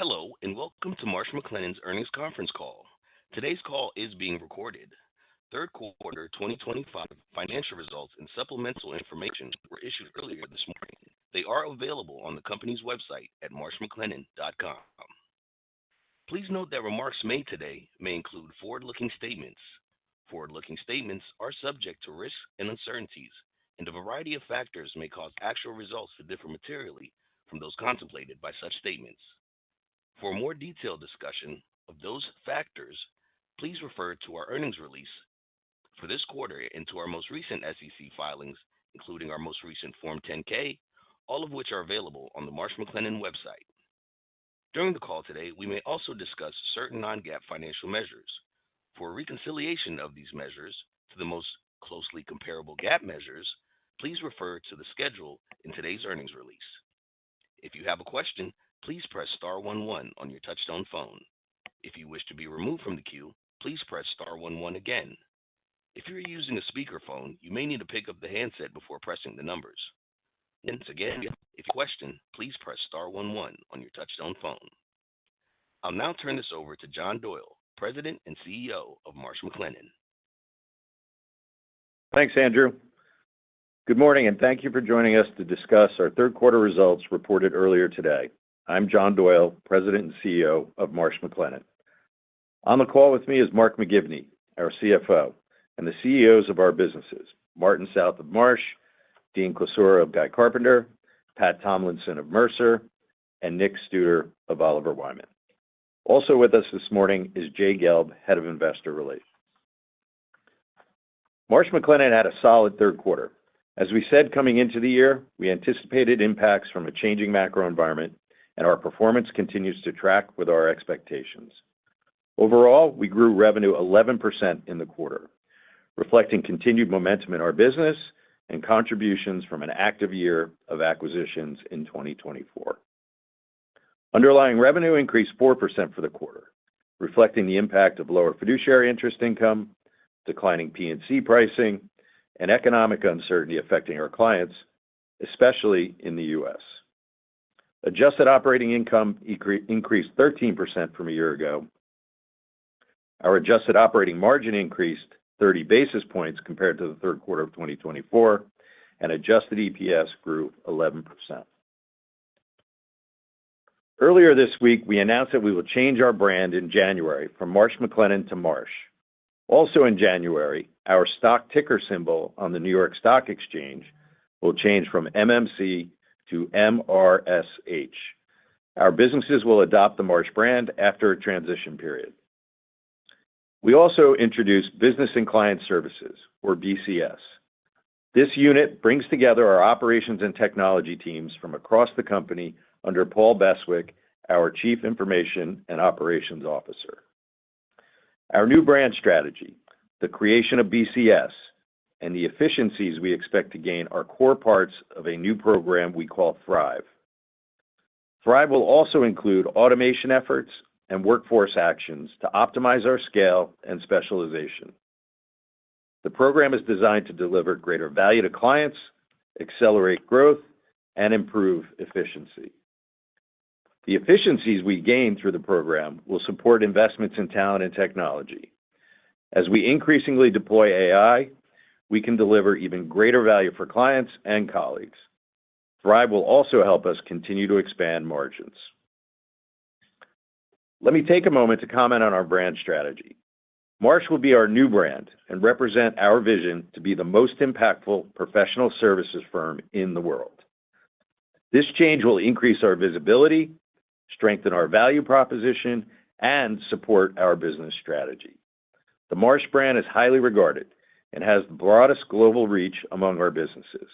Hello, and welcome to Marsh McLennan's earnings conference call. Today's call is being recorded. Third quarter 2025 financial results and supplemental information were issued earlier this morning. They are available on the company's website at marshmclennan.com. Please note that remarks made today may include forward-looking statements. Forward-looking statements are subject to risks and uncertainties, and a variety of factors may cause actual results to differ materially from those contemplated by such statements. For a more detailed discussion of those factors, please refer to our earnings release for this quarter and to our most recent SEC filings, including our most recent Form 10-K, all of which are available on the Marsh McLennan website. During the call today, we may also discuss certain non-GAAP financial measures. For a reconciliation of these measures to the most closely comparable GAAP measures, please refer to the schedule in today's earnings release. If you have a question, please press star 11 on your touchtone phone. If you wish to be removed from the queue, please press star 11 again. If you're using a speakerphone, you may need to pick up the handset before pressing the numbers. Once again, if you have a question, please press star 11 on your touchtone phone. I'll now turn this over to John Doyle, President and CEO of Marsh McLennan. Thanks, Andrew. Good morning, and thank you for joining us to discuss our third quarter results reported earlier today. I'm John Doyle, President and CEO of Marsh McLennan. On the call with me is Mark McGivney, our CFO, and the CEOs of our businesses, Martin South of Marsh, Dean Klisura of Guy Carpenter, Pat Tomlinson of Mercer, and Nick Studer of Oliver Wyman. Also with us this morning is Jay Gelb, Head of Investor Relations. Marsh McLennan had a solid third quarter. As we said coming into the year, we anticipated impacts from a changing macro environment, and our performance continues to track with our expectations. Overall, we grew revenue 11% in the quarter, reflecting continued momentum in our business and contributions from an active year of acquisitions in 2024. Underlying revenue increased 4% for the quarter, reflecting the impact of lower fiduciary interest income, declining P&C pricing, and economic uncertainty affecting our clients, especially in the U.S. Adjusted operating income increased 13% from a year ago. Our adjusted operating margin increased 30 basis points compared to the third quarter of 2024, and adjusted EPS grew 11%. Earlier this week, we announced that we will change our brand in January from Marsh McLennan to Marsh. Also in January, our stock ticker symbol on the New York Stock Exchange will change from MMC to MRSH. Our businesses will adopt the Marsh brand after a transition period. We also introduced Business and Client Services, or BCS. This unit brings together our operations and technology teams from across the company under Paul Beswick, our Chief Information and Operations Officer. Our new brand strategy, the creation of BCS, and the efficiencies we expect to gain are core parts of a new program we call Thrive. Thrive will also include automation efforts and workforce actions to optimize our scale and specialization. The program is designed to deliver greater value to clients, accelerate growth, and improve efficiency. The efficiencies we gain through the program will support investments in talent and technology. As we increasingly deploy AI, we can deliver even greater value for clients and colleagues. Thrive will also help us continue to expand margins. Let me take a moment to comment on our brand strategy. Marsh will be our new brand and represent our vision to be the most impactful professional services firm in the world. This change will increase our visibility, strengthen our value proposition, and support our business strategy. The Marsh brand is highly regarded and has the broadest global reach among our businesses.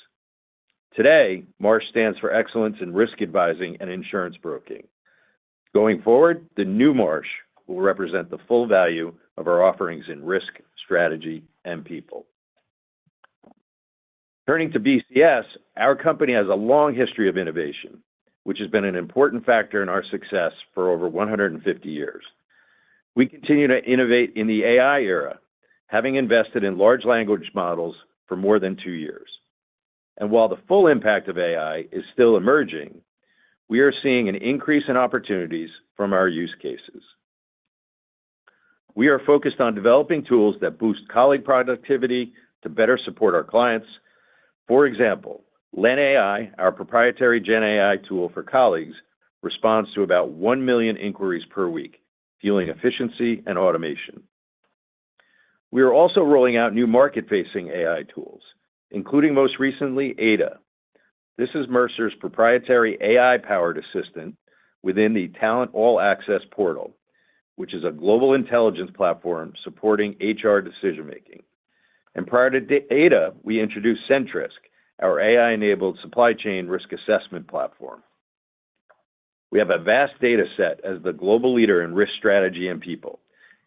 Today, Marsh stands for excellence in risk advising and insurance broking. Going forward, the new Marsh will represent the full value of our offerings in risk, strategy, and people. Turning to BCS, our company has a long history of innovation, which has been an important factor in our success for over 150 years. We continue to innovate in the AI era, having invested in large language models for more than 2 years. And while the full impact of AI is still emerging, we are seeing an increase in opportunities from our use cases. We are focused on developing tools that boost colleague productivity to better support our clients. For example, LenAI, our proprietary Gen AI tool for colleagues, responds to about 1 million inquiries per week, fueling efficiency and automation. We are also rolling out new market-facing AI tools, including most recently Ada. This is Mercer's proprietary AI-powered assistant within the Talent All Access portal, which is a global intelligence platform supporting HR decision-making. And prior to Ada, we introduced Centrisk, our AI-enabled supply chain risk assessment platform. We have a vast data set as the global leader in risk strategy and people,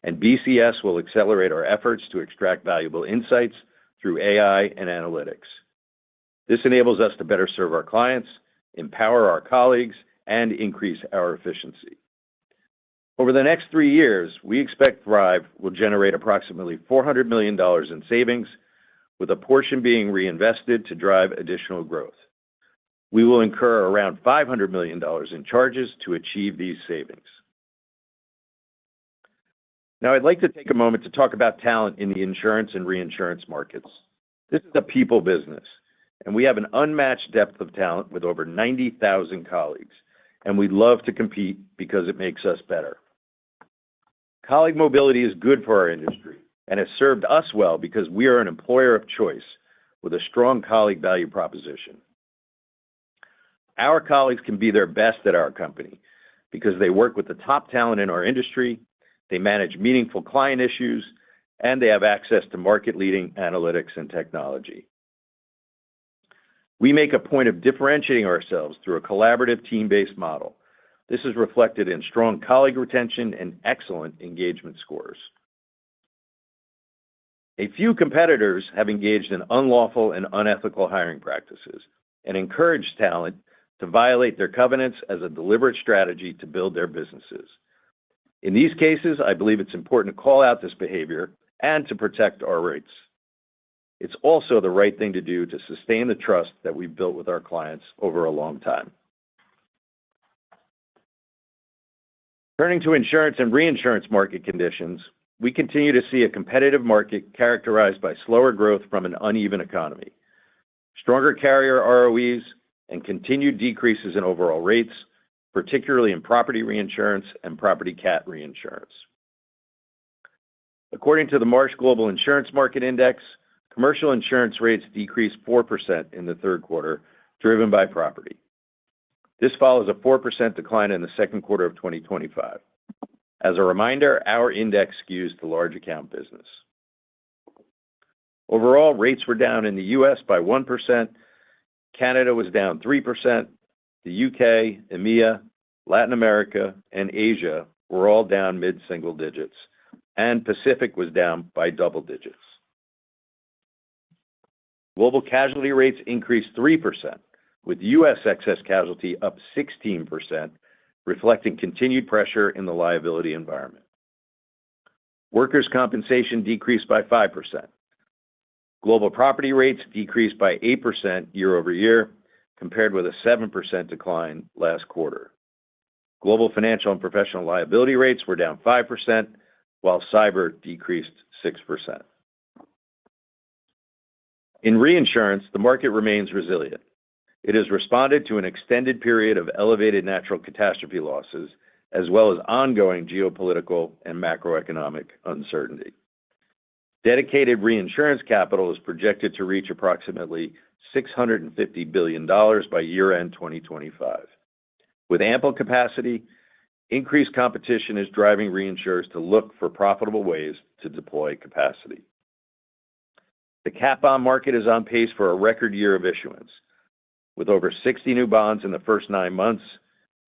and BCS will accelerate our efforts to extract valuable insights through AI and analytics. This enables us to better serve our clients, empower our colleagues, and increase our efficiency. Over the next 3 years, we expect Thrive will generate approximately $400 million in savings, with a portion being reinvested to drive additional growth. We will incur around $500 million in charges to achieve these savings. Now, I'd like to take a moment to talk about talent in the insurance and reinsurance markets. This is a people business, and we have an unmatched depth of talent with over 90,000 colleagues, and we love to compete because it makes us better. Colleague mobility is good for our industry and has served us well because we are an employer of choice with a strong colleague value proposition. Our colleagues can be their best at our company because they work with the top talent in our industry, they manage meaningful client issues, and they have access to market-leading analytics and technology. We make a point of differentiating ourselves through a collaborative team-based model. This is reflected in strong colleague retention and excellent engagement scores. A few competitors have engaged in unlawful and unethical hiring practices and encouraged talent to violate their covenants as a deliberate strategy to build their businesses. In these cases, I believe it's important to call out this behavior and to protect our rights. It's also the right thing to do to sustain the trust that we've built with our clients over a long time. Turning to insurance and reinsurance market conditions, we continue to see a competitive market characterized by slower growth from an uneven economy, stronger carrier ROEs, and continued decreases in overall rates, particularly in property reinsurance and property cat reinsurance. According to the Marsh Global Insurance Market Index, commercial insurance rates decreased 4% in the third quarter, driven by property. This follows a 4% decline in the second quarter of 2025. As a reminder, our index skews to large account business. Overall, rates were down in the U.S. by 1%, Canada was down 3%, the UK, EMEA, Latin America, and Asia were all down mid-single digits, and Pacific was down by double digits. Global casualty rates increased 3%, with U.S. excess casualty up 16%, reflecting continued pressure in the liability environment. Workers' compensation decreased by 5%. Global property rates decreased by 8% year over year, compared with a 7% decline last quarter. Global financial and professional liability rates were down 5%, while cyber decreased 6%. In reinsurance, the market remains resilient. It has responded to an extended period of elevated natural catastrophe losses, as well as ongoing geopolitical and macroeconomic uncertainty. Dedicated reinsurance capital is projected to reach approximately $650 billion by year-end 2025. With ample capacity, increased competition is driving reinsurers to look for profitable ways to deploy capacity. The cat bond market is on pace for a record year of issuance, with over 60 new bonds in the first 9 months,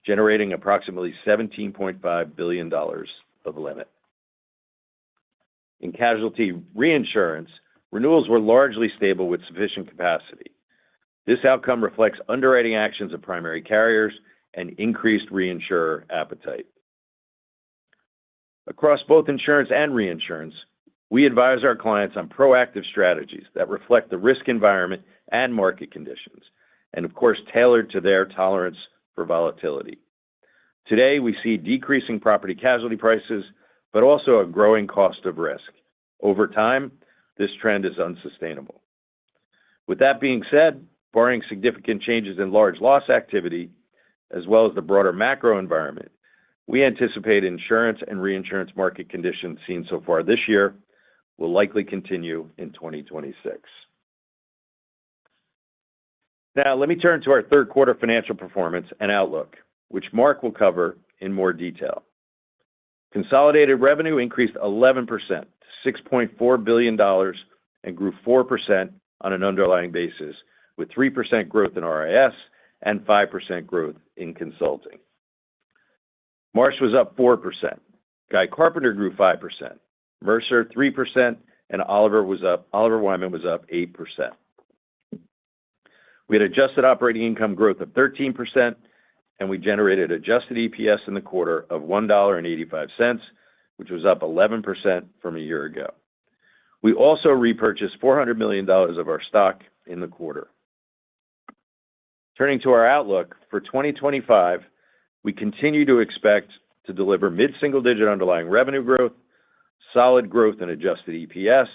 generating approximately $17.5 billion of limit. In casualty reinsurance, renewals were largely stable with sufficient capacity. This outcome reflects underwriting actions of primary carriers and increased reinsurer appetite. Across both insurance and reinsurance, we advise our clients on proactive strategies that reflect the risk environment and market conditions, and of course, tailored to their tolerance for volatility. Today, we see decreasing property casualty prices, but also a growing cost of risk. Over time, this trend is unsustainable. With that being said, barring significant changes in large loss activity, as well as the broader macro environment, we anticipate insurance and reinsurance market conditions seen so far this year will likely continue in 2026. Now, let me turn to our third quarter financial performance and outlook, which Mark will cover in more detail. Consolidated revenue increased 11% to $6.4 billion and grew 4% on an underlying basis, with 3% growth in RIS and 5% growth in consulting. Marsh was up 4%. Guy Carpenter grew 5%. Mercer 3%, and Oliver Wyman was up 8%. We had adjusted operating income growth of 13%, and we generated adjusted EPS in the quarter of $1.85, which was up 11% from a year ago. We also repurchased $400 million of our stock in the quarter. Turning to our outlook for 2025, we continue to expect to deliver mid-single-digit underlying revenue growth, solid growth in adjusted EPS,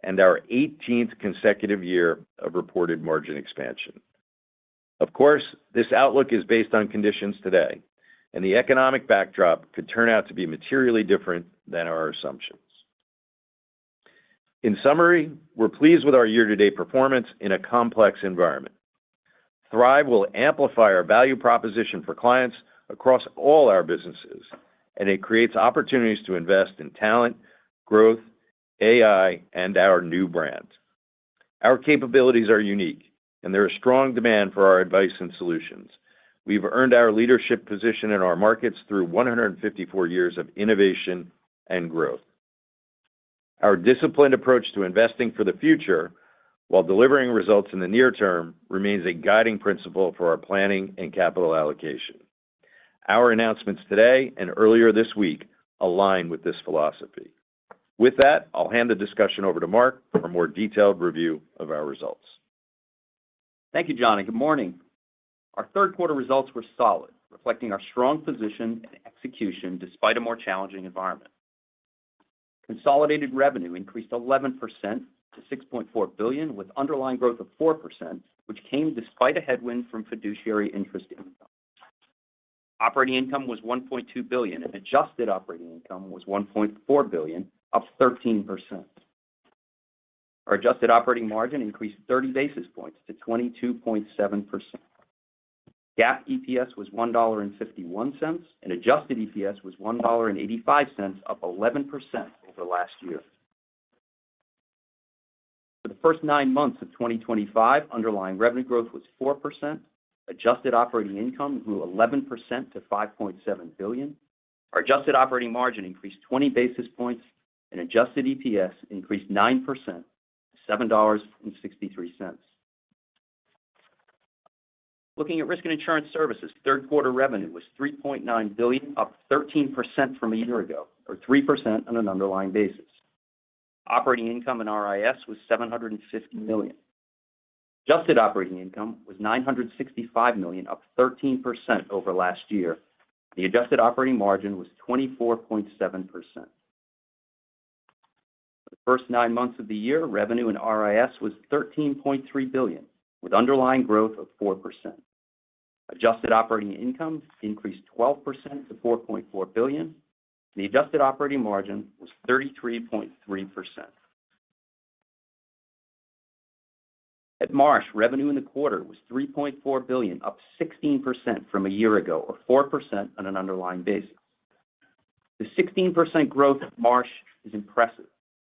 and our 18th consecutive year of reported margin expansion. Of course, this outlook is based on conditions today, and the economic backdrop could turn out to be materially different than our assumptions. In summary, we're pleased with our year-to-date performance in a complex environment. Thrive will amplify our value proposition for clients across all our businesses, and it creates opportunities to invest in talent, growth, AI, and our new brand. Our capabilities are unique, and there is strong demand for our advice and solutions. We've earned our leadership position in our markets through 154 years of innovation and growth. Our disciplined approach to investing for the future, while delivering results in the near term, remains a guiding principle for our planning and capital allocation. Our announcements today and earlier this week align with this philosophy. With that, I'll hand the discussion over to Mark for a more detailed review of our results. Thank you, John, and good morning. Our third quarter results were solid, reflecting our strong position and execution despite a more challenging environment. Consolidated revenue increased 11% to $6.4 billion, with underlying growth of 4%, which came despite a headwind from fiduciary interest income. Operating income was $1.2 billion, and adjusted operating income was $1.4 billion, up 13%. Our adjusted operating margin increased 30 basis points to 22.7%. GAAP EPS was $1.51, and adjusted EPS was $1.85, up 11% over last year. For the first 9 months of 2025, underlying revenue growth was 4%. Adjusted operating income grew 11% to $5.7 billion. Our adjusted operating margin increased 20 basis points, and adjusted EPS increased 9% to $7.63. Looking at risk and insurance services, third quarter revenue was $3.9 billion, up 13% from a year ago, or 3% on an underlying basis. Operating income in RIS was $750 million. Adjusted operating income was $965 million, up 13% over last year. The adjusted operating margin was 24.7%. For the first 9 months of the year, revenue in RIS was $13.3 billion, with underlying growth of 4%. Adjusted operating income increased 12% to $4.4 billion. The adjusted operating margin was 33.3%. At Marsh, revenue in the quarter was $3.4 billion, up 16% from a year ago, or 4% on an underlying basis. The 16% growth at Marsh is impressive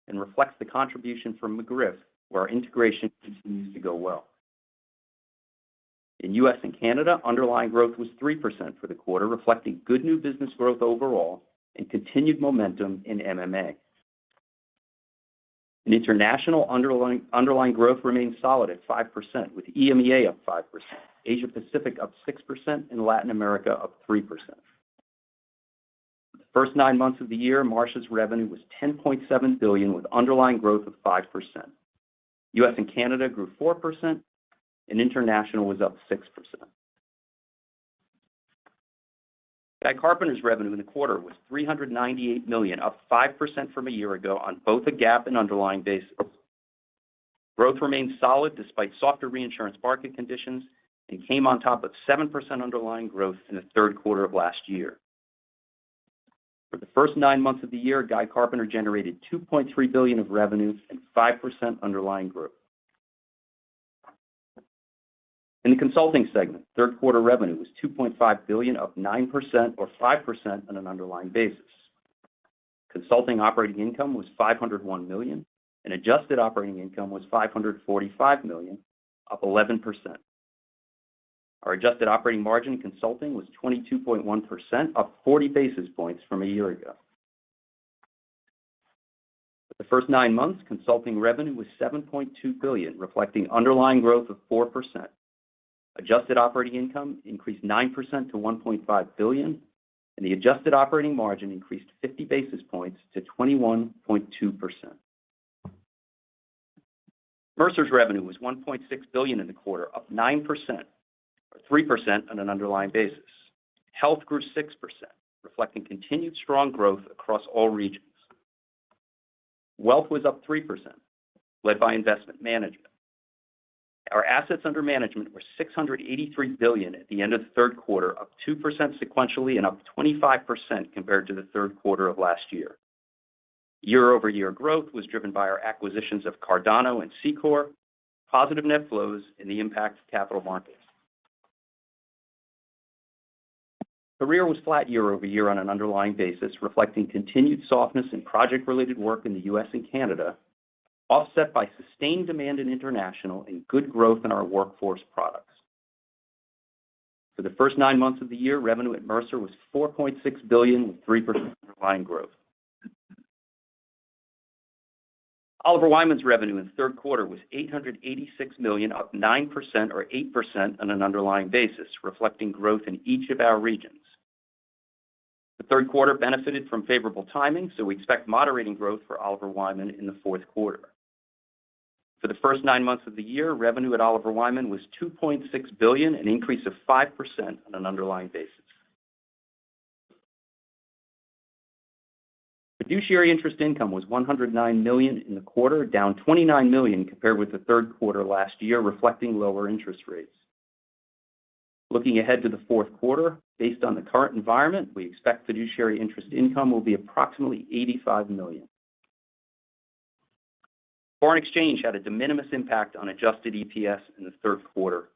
and reflects the contribution from McGriff, where our integration continues to go well. In U.S. and Canada, underlying growth was 3% for the quarter, reflecting good new business growth overall and continued momentum in MMA. In international, underlying growth remains solid at 5%, with EMEA up 5%, Asia Pacific up 6%, and Latin America up 3%. For the first 9 months of the year, Marsh's revenue was $10.7 billion, with underlying growth of 5%. U.S. and Canada grew 4%, and international was up 6%. Guy Carpenter's revenue in the quarter was $398 million, up 5% from a year ago on both a GAAP and underlying basis. Growth remained solid despite softer reinsurance market conditions and came on top of 7% underlying growth in the third quarter of last year. For the first 9 months of the year, Guy Carpenter generated $2.3 billion of revenue and 5% underlying growth. In the consulting segment, third quarter revenue was $2.5 billion, up 9% or 5% on an underlying basis. Consulting operating income was $501 million, and adjusted operating income was $545 million, up 11%. Our adjusted operating margin in consulting was 22.1%, up 40 basis points from a year ago. For the first 9 months, consulting revenue was $7.2 billion, reflecting underlying growth of 4%. Adjusted operating income increased 9% to $1.5 billion, and the adjusted operating margin increased 50 basis points to 21.2%. Mercer's revenue was $1.6 billion in the quarter, up 9%, or 3% on an underlying basis. Health grew 6%, reflecting continued strong growth across all regions. Wealth was up 3%, led by investment management. Our assets under management were $683 billion at the end of the third quarter, up 2% sequentially and up 25% compared to the third quarter of last year. Year-over-year growth was driven by our acquisitions of Cardano and Secor, positive net flows, and the impact of capital markets. Career was flat year-over-year on an underlying basis, reflecting continued softness in project-related work in the U.S. and Canada, offset by sustained demand in international and good growth in our workforce products. For the first 9 months of the year, revenue at Mercer was $4.6 billion with 3% underlying growth. Oliver Wyman's revenue in the third quarter was $886 million, up 9% or 8% on an underlying basis, reflecting growth in each of our regions. The third quarter benefited from favorable timing, so we expect moderating growth for Oliver Wyman in the fourth quarter. For the first 9 months of the year, revenue at Oliver Wyman was $2.6 billion, an increase of 5% on an underlying basis. Fiduciary interest income was $109 million in the quarter, down $29 million compared with the third quarter last year, reflecting lower interest rates. Looking ahead to the fourth quarter, based on the current environment, we expect fiduciary interest income will be approximately $85 million. Foreign exchange had a de minimis impact on adjusted EPS in the third quarter.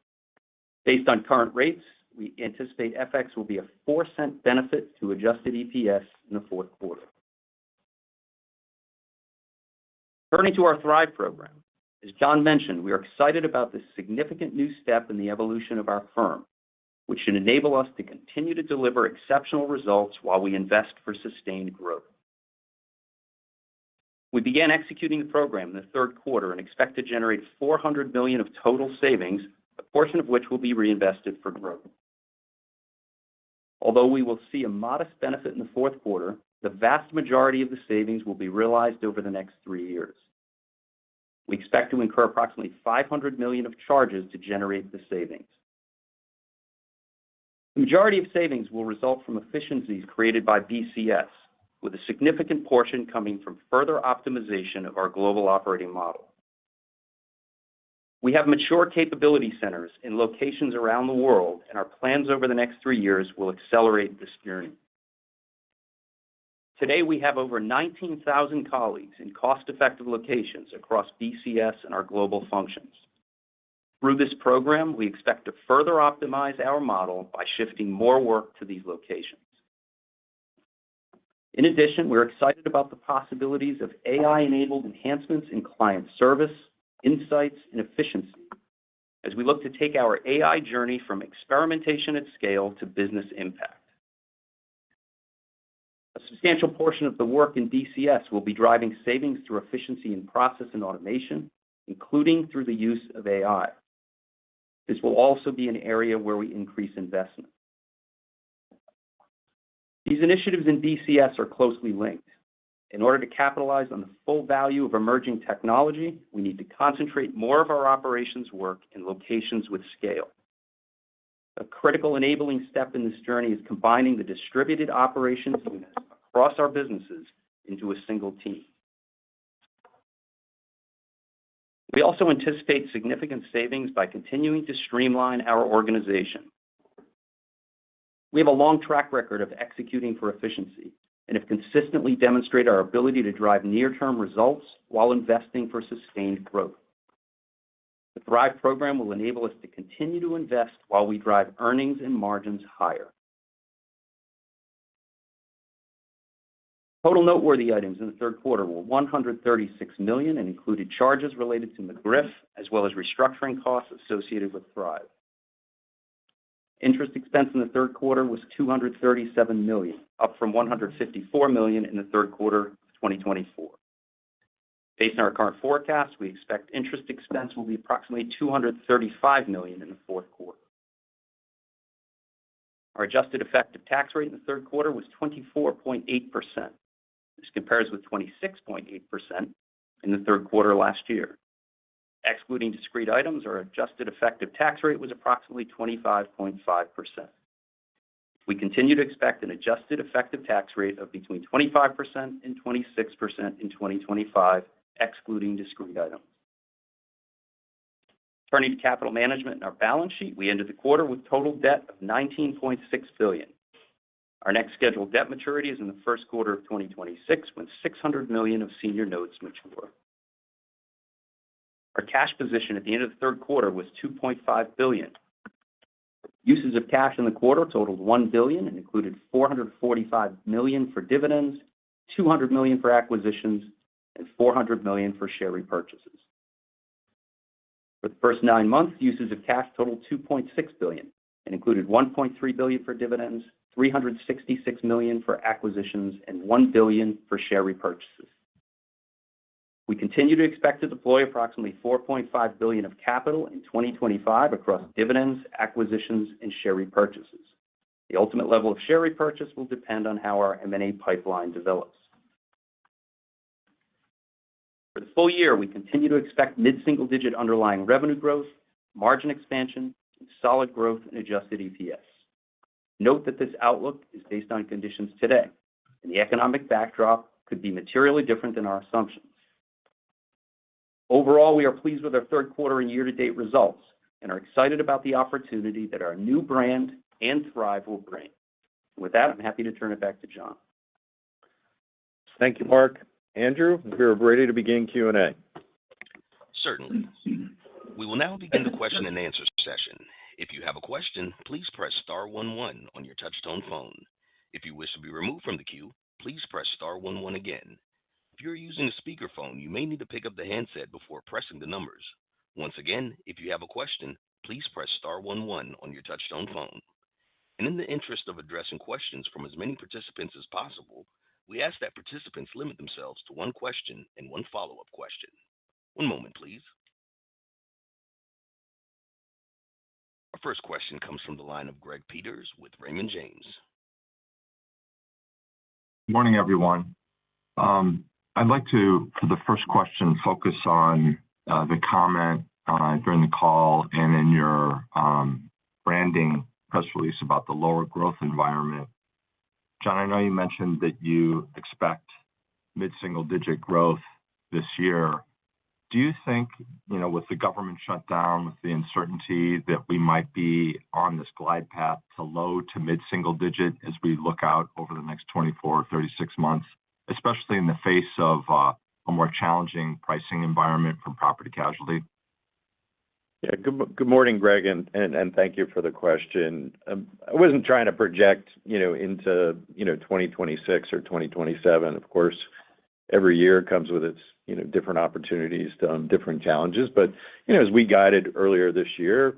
Based on current rates, we anticipate FX will be a 4-cent benefit to adjusted EPS in the fourth quarter. Turning to our Thrive program, as John mentioned, we are excited about this significant new step in the evolution of our firm, which should enable us to continue to deliver exceptional results while we invest for sustained growth. We began executing the program in the third quarter and expect to generate $400 million of total savings, a portion of which will be reinvested for growth. Although we will see a modest benefit in the fourth quarter, the vast majority of the savings will be realized over the next 3 years. We expect to incur approximately $500 million of charges to generate the savings. The majority of savings will result from efficiencies created by BCS, with a significant portion coming from further optimization of our global operating model. We have mature capability centers in locations around the world, and our plans over the next 3 years will accelerate this journey. Today, we have over 19,000 colleagues in cost-effective locations across BCS and our global functions. Through this program, we expect to further optimize our model by shifting more work to these locations. In addition, we're excited about the possibilities of AI-enabled enhancements in client service, insights, and efficiency as we look to take our AI journey from experimentation at scale to business impact. A substantial portion of the work in BCS will be driving savings through efficiency in process and automation, including through the use of AI. This will also be an area where we increase investment. These initiatives in BCS are closely linked. In order to capitalize on the full value of emerging technology, we need to concentrate more of our operations work in locations with scale. A critical enabling step in this journey is combining the distributed operations units across our businesses into a single team. We also anticipate significant savings by continuing to streamline our organization. We have a long track record of executing for efficiency and have consistently demonstrated our ability to drive near-term results while investing for sustained growth. The Thrive program will enable us to continue to invest while we drive earnings and margins higher. Total noteworthy items in the third quarter were $136 million and included charges related to McGriff, as well as restructuring costs associated with Thrive. Interest expense in the third quarter was $237 million, up from $154 million in the third quarter of 2024. Based on our current forecast, we expect interest expense will be approximately $235 million in the fourth quarter. Our adjusted effective tax rate in the third quarter was 24.8%. This compares with 26.8% in the third quarter last year. Excluding discrete items, our adjusted effective tax rate was approximately 25.5%. We continue to expect an adjusted effective tax rate of between 25% and 26% in 2025, excluding discrete items. Turning to capital management and our balance sheet, we ended the quarter with total debt of $19.6 billion. Our next scheduled debt maturity is in the first quarter of 2026, when $600 million of senior notes mature. Our cash position at the end of the third quarter was $2.5 billion. Uses of cash in the quarter totaled $1 billion and included $445 million for dividends, $200 million for acquisitions, and $400 million for share repurchases. For the first 9 months, uses of cash totaled $2.6 billion and included $1.3 billion for dividends, $366 million for acquisitions, and $1 billion for share repurchases. We continue to expect to deploy approximately $4.5 billion of capital in 2025 across dividends, acquisitions, and share repurchases. The ultimate level of share repurchase will depend on how our M&A pipeline develops. For the full year, we continue to expect mid-single-digit underlying revenue growth, margin expansion, and solid growth in adjusted EPS. Note that this outlook is based on conditions today, and the economic backdrop could be materially different than our assumptions. Overall, we are pleased with our third quarter and year-to-date results and are excited about the opportunity that our new brand and Thrive will bring. With that, I'm happy to turn it back to John. Thank you, Mark. Andrew, we're ready to begin Q&A. Certainly. We will now begin the question and answer session. If you have a question, please press star 11 on your touch-tone phone. If you wish to be removed from the queue, please press star 11 again. If you're using a speakerphone, you may need to pick up the handset before pressing the numbers. Once again, if you have a question, please press star 11 on your touch-tone phone. And in the interest of addressing questions from as many participants as possible, we ask that participants limit themselves to one question and one follow-up question. One moment, please. Our first question comes from the line of Greg Peters with Raymond James. Good morning, everyone. I'd like to, for the first question, focus on the comment during the call and in your branding press release about the lower growth environment. John, I know you mentioned that you expect mid-single-digit growth this year. Do you think, with the government shutdown, with the uncertainty, that we might be on this glide path to low to mid-single-digit as we look out over the next 24 or 36 months, especially in the face of a more challenging pricing environment from property casualty? Yeah, good morning, Greg, and thank you for the question. I wasn't trying to project, into 2026 or 2027. Of course, every year comes with its different opportunities, different challenges. But as we guided earlier this year,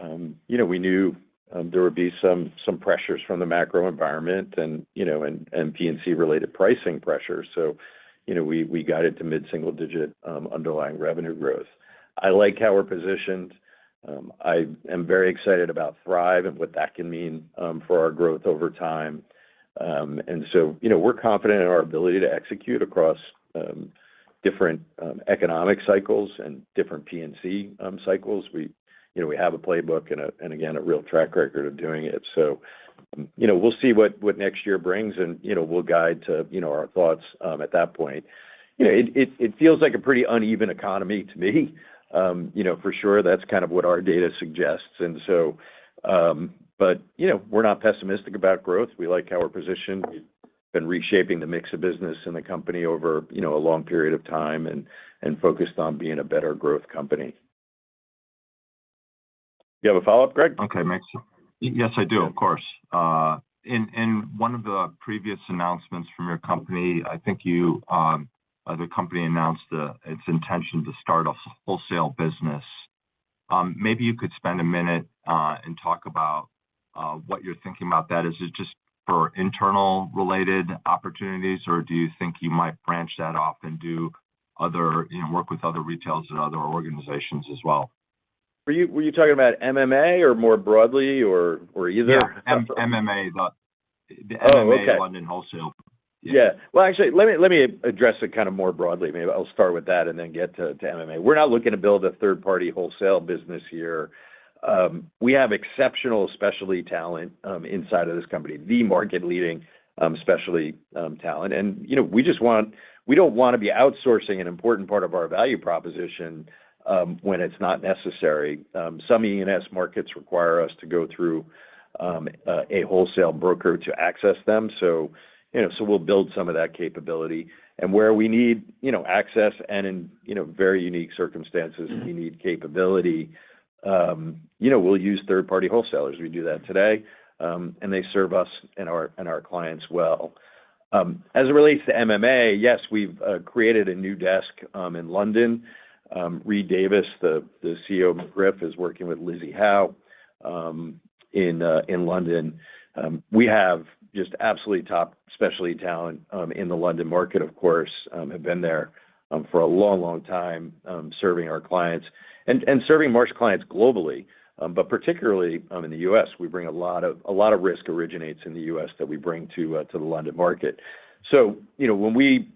we knew there would be some pressures from the macro environment and P&C related pricing pressures. So we guided to mid-single-digit underlying revenue growth. I like how we're positioned. I am very excited about Thrive and what that can mean for our growth over time. And so, we're confident in our ability to execute across different economic cycles and different P&C cycles. We we have a playbook and again, a real track record of doing it. So, we'll see what next year brings, and, we'll guide to, our thoughts at that point. It feels like a pretty uneven economy to me. For sure, that's kind of what our data suggests. And so, but, we're not pessimistic about growth. We like how we're positioned. We've been reshaping the mix of business in the company over, a long period of time and focused on being a better growth company. You have a follow-up, Greg? Okay, makes sense. Yes, I do, of course. In one of the previous announcements from your company, I think the company announced its intention to start a wholesale business. Maybe you could spend a minute and talk about what you're thinking about that. Is it just for internal related opportunities, or do you think you might branch that off and do other, work with other retailers and other organizations as well? Were you talking about MMA or more broadly, or either? Yeah, MMA, the MMA okay. London wholesale. Yeah. Well, actually, let me address it kind of more broadly. Maybe I'll start with that and then get to MMA. We're not looking to build a third-party wholesale business here. We have exceptional specialty talent inside of this company, the market-leading specialty talent, and we don't want to be outsourcing an important part of our value proposition when it's not necessary. Some E&S markets require us to go through a wholesale broker to access them. So we'll build some of that capability. And where we need, access and in, very unique circumstances, we need capability, we'll use third-party wholesalers. We do that today, and they serve us and our clients well. As it relates to MMA, yes, we've created a new desk in London. Reed Davis, the CEO of McGriff, is working with Lizzie Howe in London. We have just absolutely top specialty talent in the London market, of course, have been there for a long, long time, serving our clients and serving Marsh clients globally, but particularly in the U.S. We bring a lot of risk originates in the U.S. that we bring to the London market. So, when we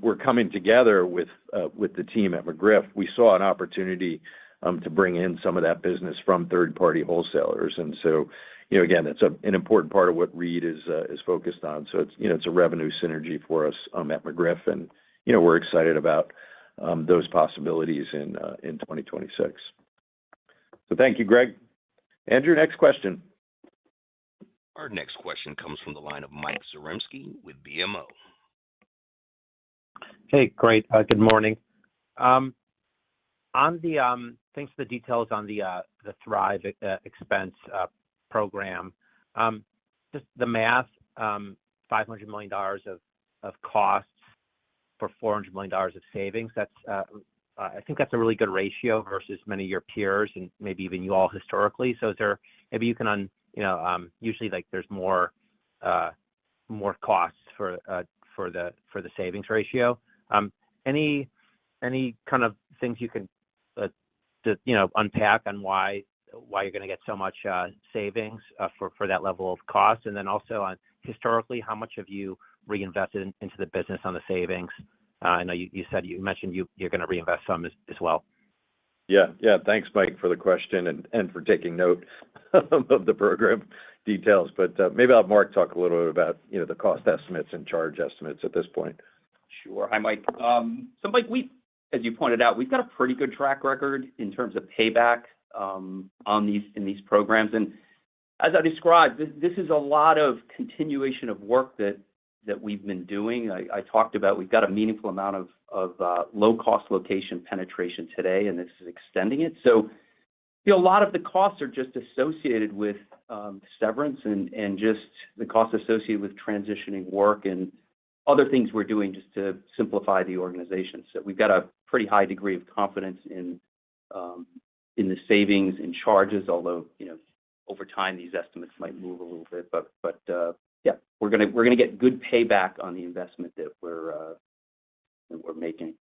were coming together with the team at McGriff, we saw an opportunity to bring in some of that business from third-party wholesalers. And so, again, that's an important part of what Reed is focused on. So it's a revenue synergy for us at McGriff, and we're excited about those possibilities in 2026. So thank you, Greg. Andrew, next question. Our next question comes from the line of Mike Zaremski with BMO. Hey, great. Good morning. On the thanks for the details on the Thrive expense program. Just the math, $500 million of costs for $400 million of savings. That's I think that's a really good ratio versus many of your peers and maybe even you all historically. So is there maybe you can usually like there's more costs for the savings ratio. Any kind of things you can unpack on why you're going to get so much savings for that level of cost, and then also on historically how much have you reinvested into the business on the savings? I know you mentioned you're going to reinvest some as well. Yeah. Thanks, Mike, for the question and for taking note of the program details. But maybe I'll have Mark talk a little bit about the cost estimates and charge estimates at this point. Sure. Hi, Mike. So, Mike, as you pointed out, we've got a pretty good track record in terms of payback in these programs. And as I described, this is a lot of continuation of work that we've been doing. I talked about we've got a meaningful amount of low-cost location penetration today, and this is extending it. So, a lot of the costs are just associated with severance and just the costs associated with transitioning work and other things we're doing just to simplify the organization. So we've got a pretty high degree of confidence in the savings and charges, although over time these estimates might move a little bit. But yeah, we're gonna get good payback on the investment that we're making.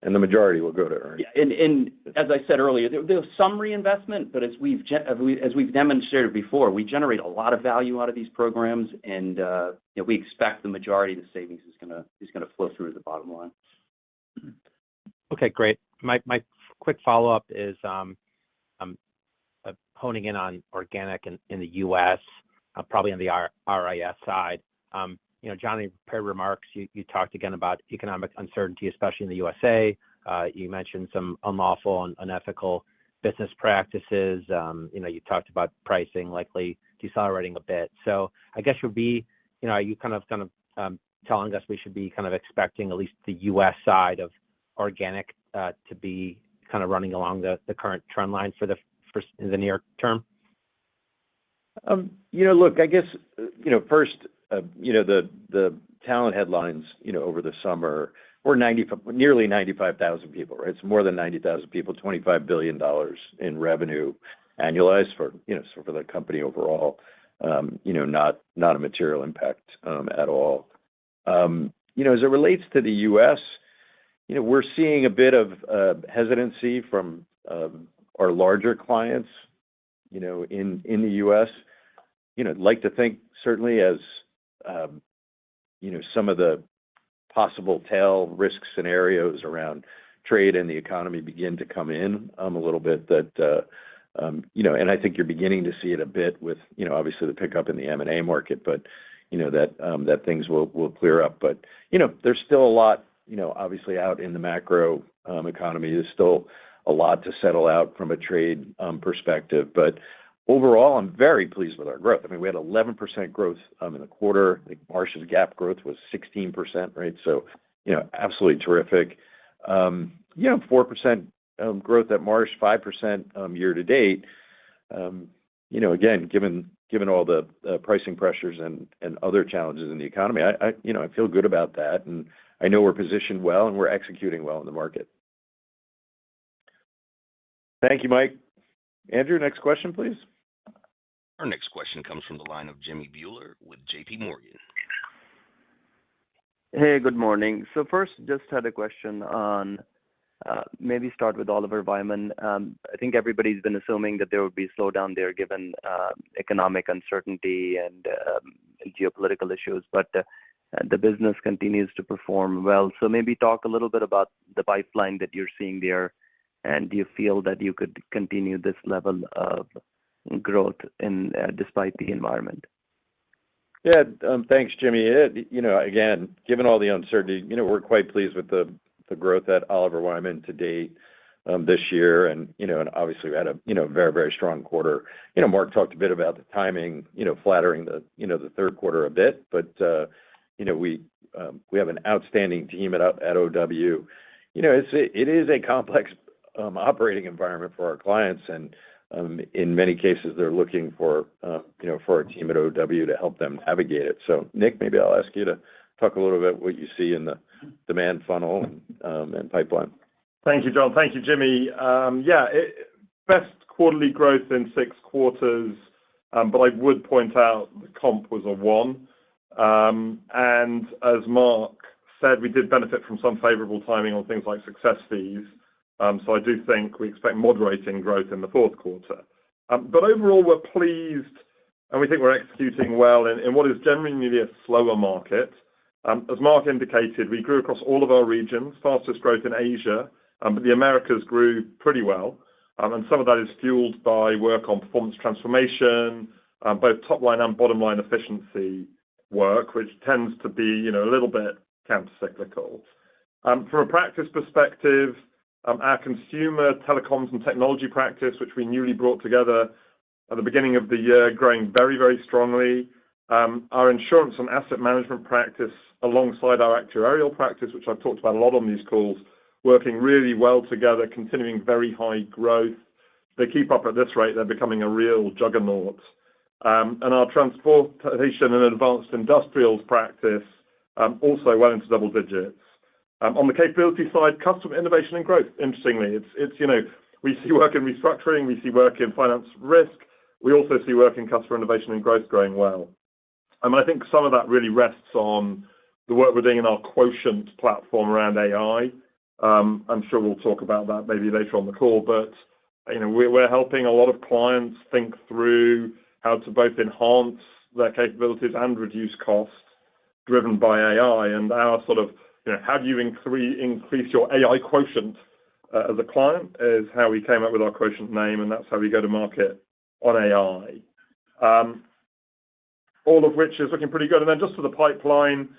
And the majority will go to earnings. Yeah, and as I said earlier, there's some reinvestment, but as we've demonstrated before, we generate a lot of value out of these programs, and we expect the majority of the savings is gonna flow through to the bottom line. Okay, great. My quick follow-up is honing in on organic in the U.S., probably on the RIS side. John, in prepared remarks, you talked again about economic uncertainty, especially in the USA. You mentioned some unlawful and unethical business practices. You talked about pricing likely decelerating a bit. So I guess are you kind of telling us we should be kind of expecting at least the U.S. side of organic to be kind of running along the current trend line in the near term? Look, I guess, first, the talent headlines, over the summer were nearly 95,000 people, right? It's more than 90,000 people, $25 billion in revenue annualized for the company overall, not a material impact at all. As it relates to the U.S., we're seeing a bit of hesitancy from our larger clients, in the U.S. I'd like to think certainly as, some of the possible tail risk scenarios around trade and the economy begin to come in a little bit that, and I think you're beginning to see it a bit with, obviously the pickup in the M&A market, but, that things will clear up. But, there's still a lot, obviously out in the macro economy. There's still a lot to settle out from a trade perspective. But overall, I'm very pleased with our growth. I mean, we had 11% growth in the quarter. I think Marsh's GAAP growth was 16%, right? So, absolutely terrific. 4% growth at Marsh, 5% year to date. Again, given all the pricing pressures and other challenges in the economy, I feel good about that, and I know we're positioned well and we're executing well in the market. Thank you, Mike. Andrew, next question, please. Our next question comes from the line of Jimmy Bhullar with J.P. Morgan. Hey, good morning. So first, just had a question on maybe start with Oliver Wyman. I think everybody's been assuming that there would be a slowdown there given economic uncertainty and geopolitical issues, but the business continues to perform well. So maybe talk a little bit about the pipeline that you're seeing there, and do you feel that you could continue this level of growth despite the environment? Yeah, thanks, Jimmy. Again, given all the uncertainty, we're quite pleased with the growth at Oliver Wyman to date this year, and obviously we had a very, very strong quarter. Mark talked a bit about the timing, flattering the third quarter a bit, but we have an outstanding team at OW. It is a complex operating environment for our clients, and in many cases they're looking for our team at OW to help them navigate it. So Nick, maybe I'll ask you to talk a little bit what you see in the demand funnel and pipeline. Thank you, John. Thank you, Jimmy. Best quarterly growth in 6 quarters, but I would point out the comp was a 1. And as Mark said, we did benefit from some favorable timing on things like success fees. So I do think we expect moderating growth in the fourth quarter. But overall, we're pleased, and we think we're executing well in what is generally a slower market. As Mark indicated, we grew across all of our regions, fastest growth in Asia, but the Americas grew pretty well. And some of that is fueled by work on performance transformation, both top line and bottom line efficiency work, which tends to be, a little bit countercyclical. From a practice perspective, our consumer telecoms and technology practice, which we newly brought together at the beginning of the year, growing very, very strongly. Our insurance and asset management practice, alongside our actuarial practice, which I've talked about a lot on these calls, working really well together, continuing very high growth. They keep up at this rate, they're becoming a real juggernaut. And our transportation and advanced industrials practice, also well into double digits. On the capability side, customer innovation and growth, interestingly, it's we see work in restructuring, we see work in finance risk, we also see work in customer innovation and growth growing well. I think some of that really rests on the work we're doing in our Quotient platform around AI. I'm sure we'll talk about that maybe later on the call, but we're helping a lot of clients think through how to both enhance their capabilities and reduce costs driven by AI. And our sort of, how do you increase your AI quotient as a client is how we came up with our Quotient name, and that's how we go to market on AI, all of which is looking pretty good. And then just to the pipeline,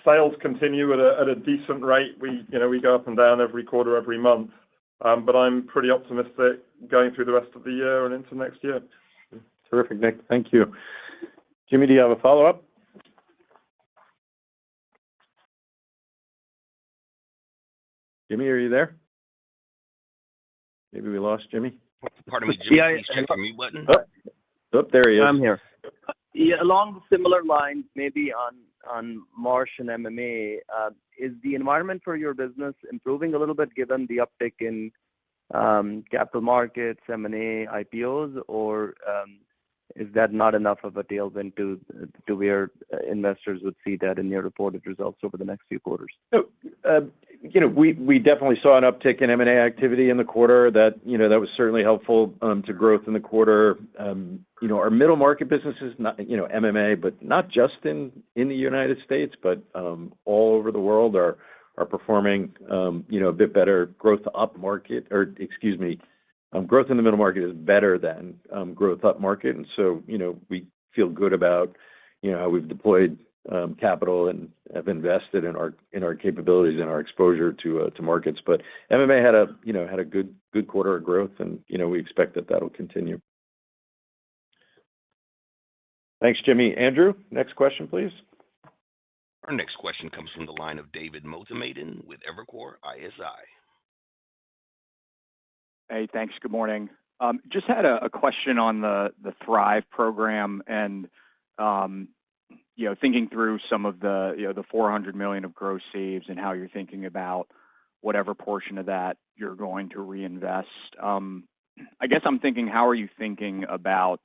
sales continue at a decent rate. We go up and down every quarter, every month, but I'm pretty optimistic going through the rest of the year and into next year. Terrific, Nick. Thank you. Jimmy, do you have a follow-up? Jimmy, are you there? Maybe we lost Jimmy. Pardon me, Jimmy. Please check your mute button. Oh, there he is. I'm here. Yeah, along similar lines, maybe on Marsh and MMA, is the environment for your business improving a little bit given the uptick in capital markets, M&A, IPOs, or is that not enough of a tailwind to where investors would see that in your reported results over the next few quarters? So, we definitely saw an uptick in M&A activity in the quarter. That was certainly helpful to growth in the quarter. Our middle market businesses, not MMA, but not just in the United States, but all over the world are performing a bit better. Growth in the middle market is better than growth up market, and so we feel good about how we've deployed capital and have invested in our capabilities and our exposure to markets. But MMA had a good quarter of growth, and we expect that that'll continue. Thanks, Jimmy. Andrew, next question, please. Our next question comes from the line of David Motemaden with Evercore ISI. Hey, thanks. Good morning. Just had a question on the Thrive program and thinking through some of the $400 million of gross saves and how you're thinking about whatever portion of that you're going to reinvest. I guess I'm thinking, how are you thinking about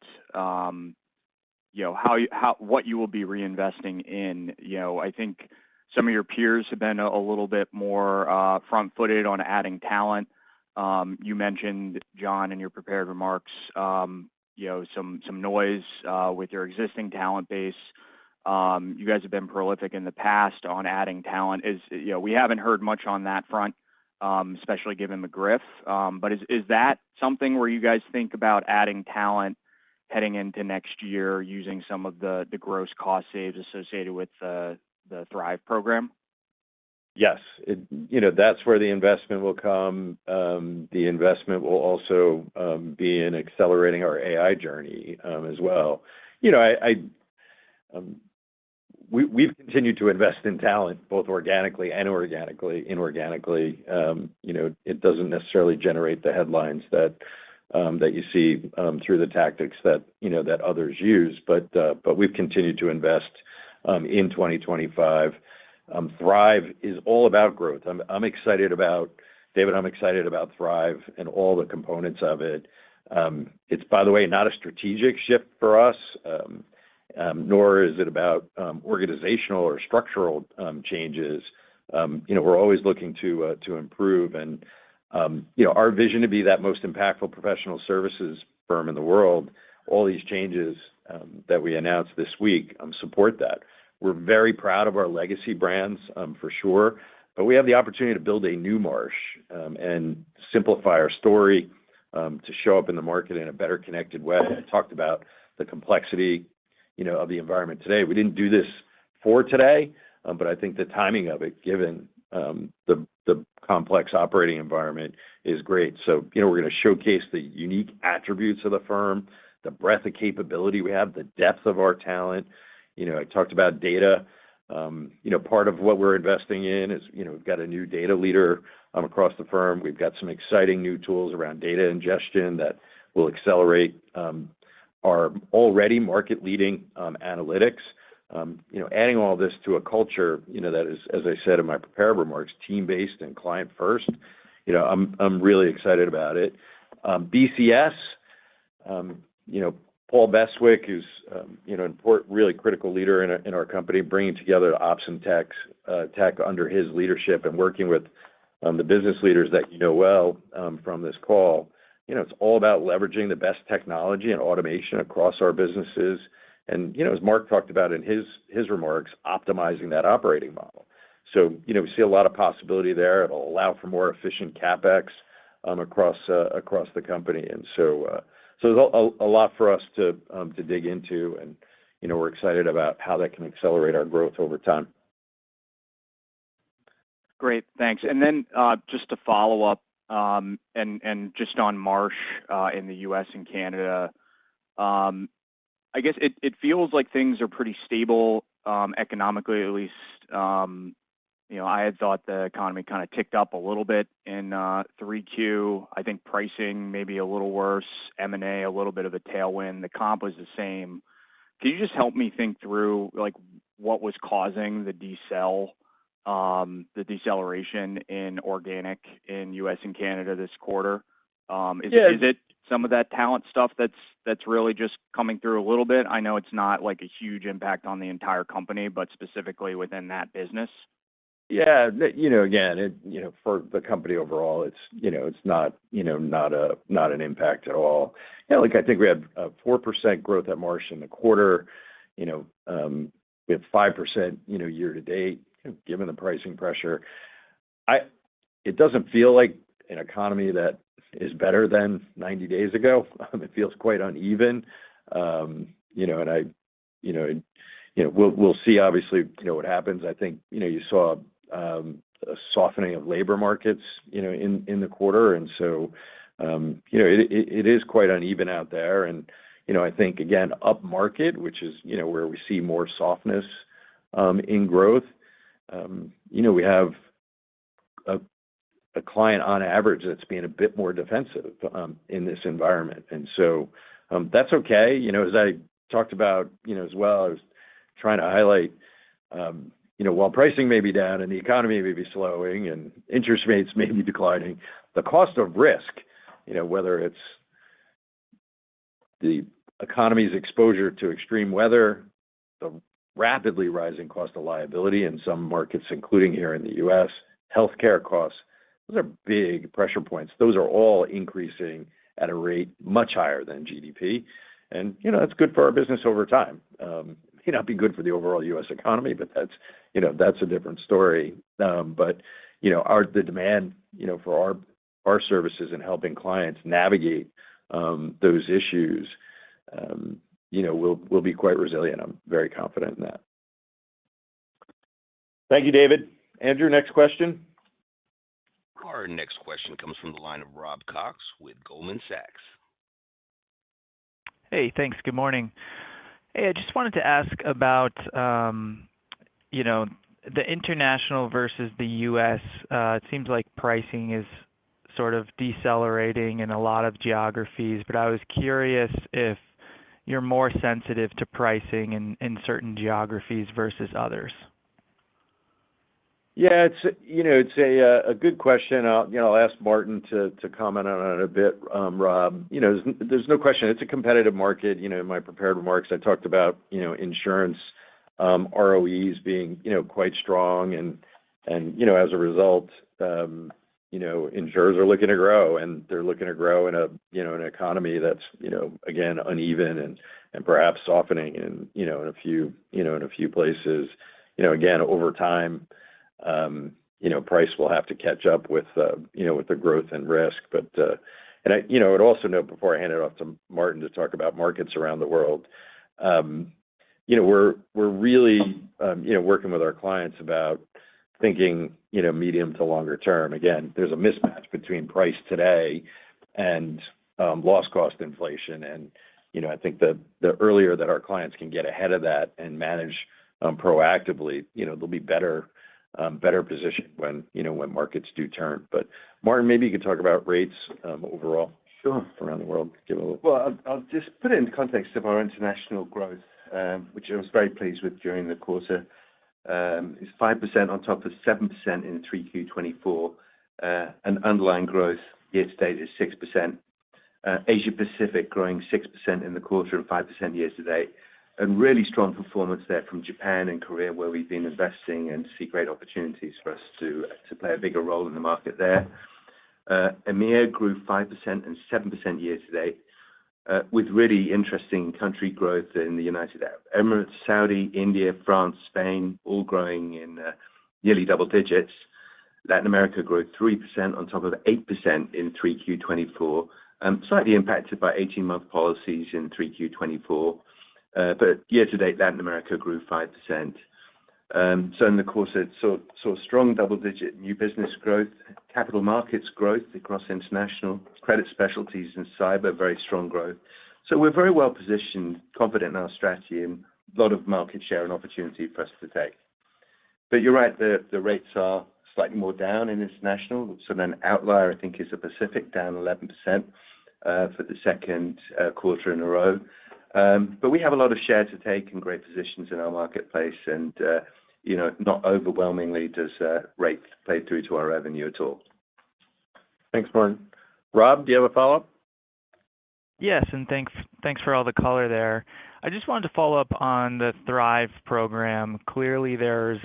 what you will be reinvesting in? I think some of your peers have been a little bit more front-footed on adding talent. You mentioned, John, in your prepared remarks, some noise with your existing talent base. You guys have been prolific in the past on adding talent. We haven't heard much on that front, especially given the GRIF. But is that something where you guys think about adding talent heading into next year using some of the gross cost saves associated with the Thrive program? Yes. That's where the investment will come. The investment will also be in accelerating our AI journey as well. We've continued to invest in talent, both organically and inorganically. It doesn't necessarily generate the headlines that you see through the tactics that others use, but we've continued to invest in 2025. Thrive is all about growth. I'm excited about Thrive and all the components of it. It's, by the way, not a strategic shift for us, nor is it about organizational or structural changes. We're always looking to improve, and our vision to be that most impactful professional services firm in the world. All these changes that we announced this week support that. We're very proud of our legacy brands, for sure, but we have the opportunity to build a new Marsh and simplify our story to show up in the market in a better connected way. I talked about the complexity, of the environment today. We didn't do this for today, but I think the timing of it, given the complex operating environment, is great. So, we're going to showcase the unique attributes of the firm, the breadth of capability we have, the depth of our talent. I talked about data. Part of what we're investing in is, we've got a new data leader across the firm. We've got some exciting new tools around data ingestion that will accelerate our already market-leading analytics. Adding all this to a culture, that is, as I said in my prepared remarks, team-based and client-first. I'm really excited about it. BCS, Paul Beswick, who's an important, really critical leader in our company, bringing together ops and tech under his leadership and working with the business leaders that well from this call. It's all about leveraging the best technology and automation across our businesses. And, as Mark talked about in his remarks, optimizing that operating model. So, we see a lot of possibility there. It'll allow for more efficient CapEx across the company. And so So there's a lot for us to dig into, and we're excited about how that can accelerate our growth over time. Great, thanks. And then just to follow up, and just on Marsh in the U.S. and Canada, I guess it feels like things are pretty stable economically, at least. I had thought the economy kind of ticked up a little bit in 3Q. I think pricing maybe a little worse, M&A a little bit of a tailwind. The comp was the same. Can you just help me think through what was causing the deceleration in organic in U.S. and Canada this quarter? Is it some of that talent stuff that's really just coming through a little bit? I know it's not like a huge impact on the entire company, but specifically within that business. Yeah, again, for the company overall, it's not an impact at all. I think we had 4% growth at Marsh in the quarter. We have 5% year to date. Given the pricing pressure, it doesn't feel like an economy that is better than 90 days ago. It feels quite uneven, and we'll see obviously what happens. I think you saw a softening of labor markets in the quarter, and so it is quite uneven out there. And I think again up market, which is where we see more softness in growth. We have a client on average that's being a bit more defensive in this environment, and so that's okay. As I talked about as well, I was trying to highlight while pricing may be down and the economy may be slowing and interest rates may be declining, the cost of risk, whether it's the economy's exposure to extreme weather, the rapidly rising cost of liability in some markets, including here in the U.S., healthcare costs, those are big pressure points. Those are all increasing at a rate much higher than GDP. And, that's good for our business over time. May not be good for the overall U.S. economy, but that's a different story. But, the demand, for our services and helping clients navigate those issues, will be quite resilient. I'm very confident in that. Thank you, David. Andrew, next question. Our next question comes from the line of Rob Cox with Goldman Sachs. Hey, thanks. Good morning. Hey, I just wanted to ask about, the international versus the U.S. It seems like pricing is sort of decelerating in a lot of geographies, but I was curious if you're more sensitive to pricing in certain geographies versus others. Yeah, it's a good question. I'll ask Martin to comment on it a bit, Rob. There's no question it's a competitive market. In my prepared remarks, I talked about insurance ROEs being quite strong, and as a result, insurers are looking to grow, and they're looking to grow in an economy that's again uneven and perhaps softening in a few places. Again, over time, price will have to catch up with the growth and risk. But and I would also note before I hand it off to Martin to talk about markets around the world, we're really working with our clients about thinking medium to longer term. Again, there's a mismatch between price today and loss cost inflation, and I think the earlier that our clients can get ahead of that and manage proactively, they'll be better positioned when markets do turn. But Martin, maybe you could talk about rates overall. Sure. Around the world. Well, I'll just put it in the context of our international growth, which I was very pleased with during the quarter. It's 5% on top of 7% in 3Q24, and underlying growth year to date is 6%. Asia Pacific growing 6% in the quarter and 5% year to date, and really strong performance there from Japan and Korea, where we've been investing and see great opportunities for us to play a bigger role in the market there. EMEA grew 5% and 7% year to date, with really interesting country growth in the United Arab Emirates, Saudi, India, France, Spain, all growing in nearly double digits. Latin America grew 3% on top of 8% in 3Q24, slightly impacted by 18-month policies in 3Q24. But year-to-date, Latin America grew 5%. So in the course, it saw strong double-digit new business growth, capital markets growth across international, credit specialties and cyber, very strong growth. So we're very well positioned, confident in our strategy, and a lot of market share and opportunity for us to take. But you're right, the rates are slightly more down in international. So then outlier, I think, is the Pacific, down 11% for the second quarter in a row. But we have a lot of share to take and great positions in our marketplace, and not overwhelmingly does rate play through to our revenue at all. Thanks, Martin. Rob, do you have a follow-up? Yes, and thanks for all the color there. I just wanted to follow up on the Thrive program. Clearly, there's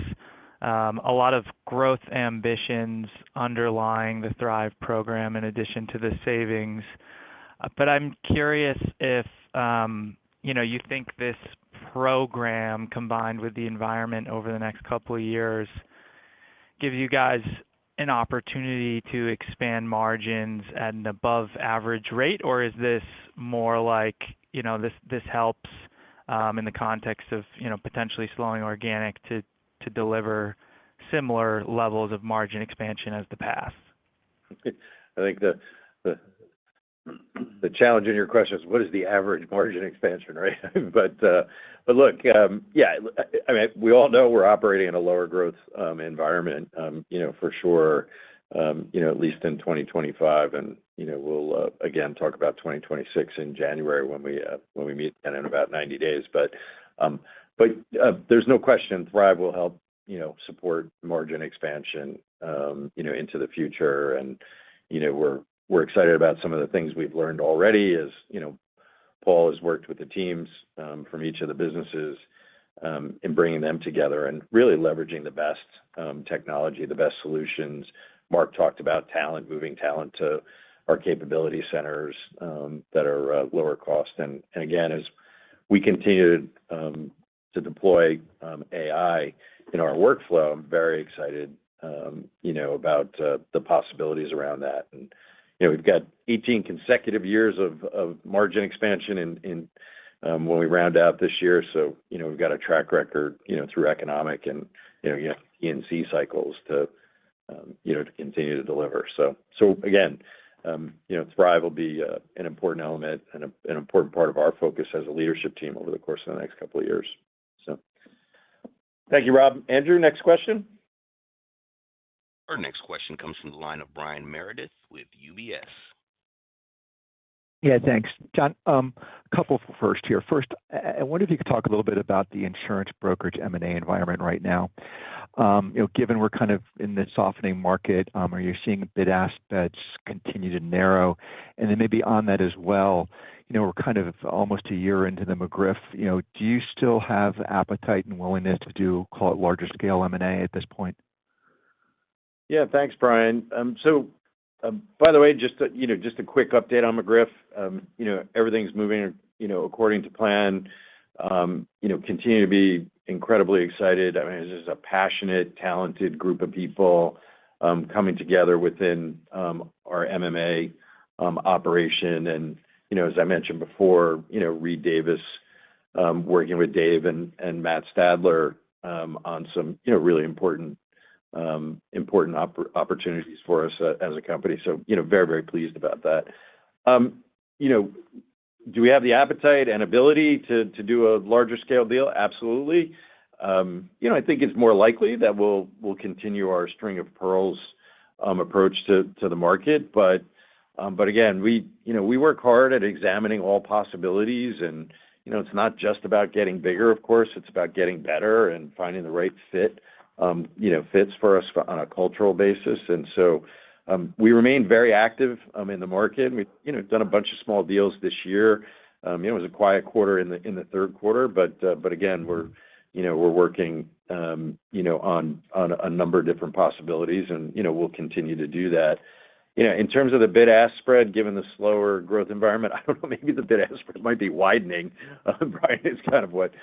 a lot of growth ambitions underlying the Thrive program in addition to the savings. But I'm curious if you think this program, combined with the environment over the next couple of years, gives you guys an opportunity to expand margins at an above-average rate, or is this more like this helps in the context of potentially slowing organic to deliver similar levels of margin expansion as the past? I think the challenge in your question is what is the average margin expansion, right? But look, I mean, we all know we're operating in a lower growth environment, for sure, at least in 2025, and we'll again talk about 2026 in January when we meet and in about 90 days. But there's no question Thrive will help support margin expansion into the future, and we're excited about some of the things we've learned already. As Paul has worked with the teams from each of the businesses in bringing them together and really leveraging the best technology, the best solutions. Mark talked about talent, moving talent to our capability centers that are lower cost. And again, as we continue to deploy AI in our workflow, I'm very excited about the possibilities around that. And we've got 18 consecutive years of margin expansion in when we round out this year. So, we've got a track record, through economic and, E&C cycles to continue to deliver. So again, Thrive will be an important element and an important part of our focus as a leadership team over the course of the next couple of years. So thank you, Rob. Andrew, next question. Our next question comes from the line of Brian Meredith with UBS. Yeah, thanks. John, a couple first here. First, I wonder if you could talk a little bit about the insurance brokerage M&A environment right now. Given we're kind of in the softening market, are you seeing bid-ask spreads continue to narrow? And then maybe on that as well, we're kind of almost a year into the McGriff. Do you still have appetite and willingness to do, call it, larger scale M&A at this point? Yeah, thanks, Brian. So, by the way, just a quick update on McGriff. Everything's moving, according to plan. Continue to be incredibly excited. I mean, it's just a passionate, talented group of people coming together within our MMA operation. And as I mentioned before, Reed Davis working with Dave and Matt Stadler on some really important opportunities for us as a company. So, very, very pleased about that. Do we have the appetite and ability to do a larger scale deal? Absolutely. I think it's more likely that we'll continue our string of pearls approach to the market. But again, we work hard at examining all possibilities, and it's not just about getting bigger, of course. It's about getting better and finding the right fits for us on a cultural basis. And so we remain very active in the market. We've done a bunch of small deals this year. It was a quiet quarter in the third quarter, but again, we're working on a number of different possibilities, and we'll continue to do that. In terms of the bid-ask spread, given the slower growth environment, I don't know, maybe the bid-ask spread might be widening. Brian, it's kind of what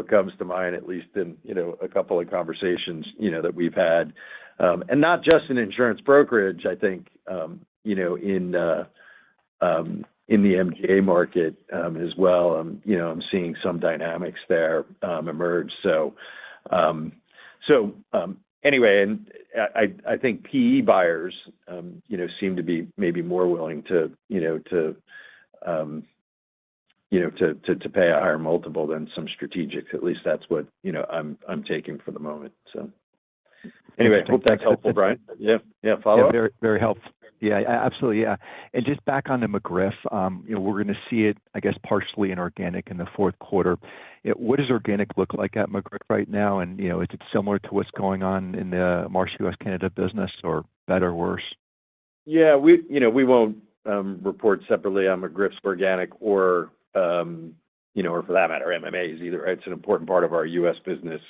comes to mind, at least in a couple of conversations that we've had, and not just in insurance brokerage. I think in in the MGA market as well. I'm seeing some dynamics there emerge. Anyway, and I think PE buyers, seem to be maybe more willing to pay a higher multiple than some strategics. At least that's what I'm taking for the moment. So anyway, hope that's helpful, Brian. Yeah, follow up. Very, very helpful. Yeah, absolutely. Yeah. And just back on the McGriff, we're going to see it, I guess, partially in organic in the fourth quarter. What does organic look like at McGriff right now? And, is it similar to what's going on in the Marsh US Canada business, or better or worse? Yeah, we won't report separately on McGriff's organic or for that matter, MMA's either, right? It's an important part of our U.S. business.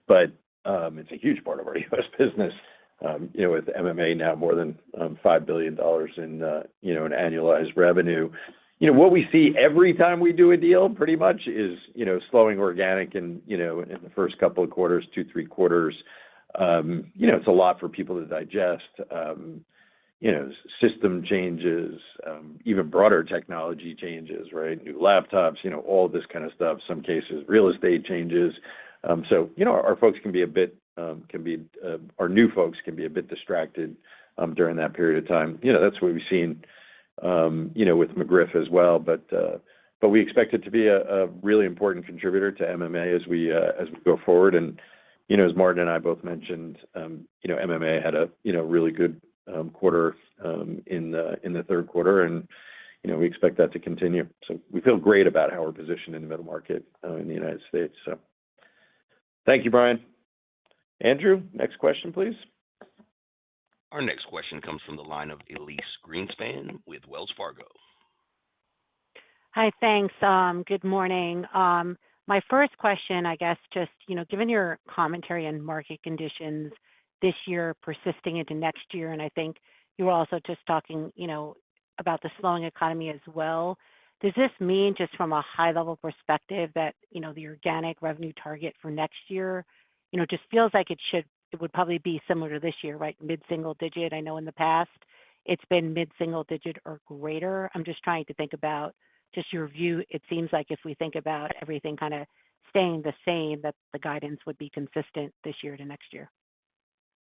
But it's a huge part of our U.S. business. With MMA now more than $5 billion in annualized revenue. What we see every time we do a deal pretty much is, slowing organic in the first couple of quarters, 2-3 quarters. It's a lot for people to digest. System changes, even broader technology changes, right? New laptops, all of this kind of stuff. Some cases, real estate changes. Our folks can be a bit, our new folks can be a bit distracted during that period of time. That's what we've seen, with McGriff as well. But we expect it to be a really important contributor to MMA as we go forward. And as Martin and I both mentioned, MMA had a really good quarter in the third quarter, and we expect that to continue. So we feel great about how we're positioned in the middle market in the United States. So thank you, Brian. Andrew, next question, please. Our next question comes from the line of Elyse Greenspan with Wells Fargo. Hi, thanks. Good morning. My first question, I guess, just, given your commentary on market conditions this year persisting into next year, and I think you were also just talking, about the slowing economy as well. Does this mean, just from a high-level perspective, that, the organic revenue target for next year, just feels like it would probably be similar to this year, right? Mid-single digit. I know in the past it's been mid-single digit or greater. I'm just trying to think about just your view. It seems like if we think about everything kind of staying the same, that the guidance would be consistent this year to next year.